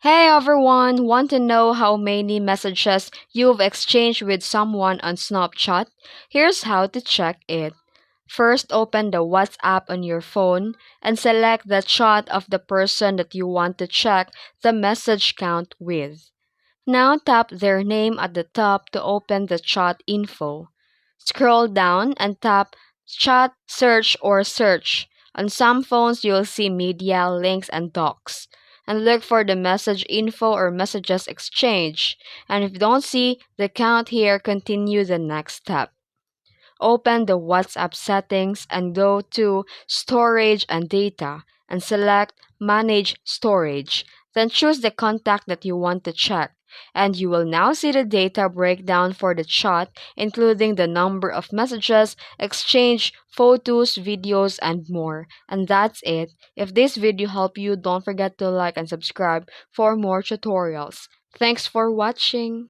Hey everyone, want to know how many messages you've exchanged with someone on Snapchat? Here's how to check it. First, open the WhatsApp on your phone and select the chat of the person that you want to check the message count with. Now tap their name at the top to open the chat info. Scroll down and tap Chat, Search, or Search. On some phones, you'll see media, links, and docs. And look for the message info or messages exchange. And if you don't see the count here, continue the next step. Open the WhatsApp settings and go to Storage and Data and select Manage Storage. Then choose the contact that you want to check. And you will now see the data breakdown for the chat, including the number of messages, exchange, photos, videos, and more. And that's it. If this video helped you, don't forget to like and subscribe for more tutorials. Thanks for watching.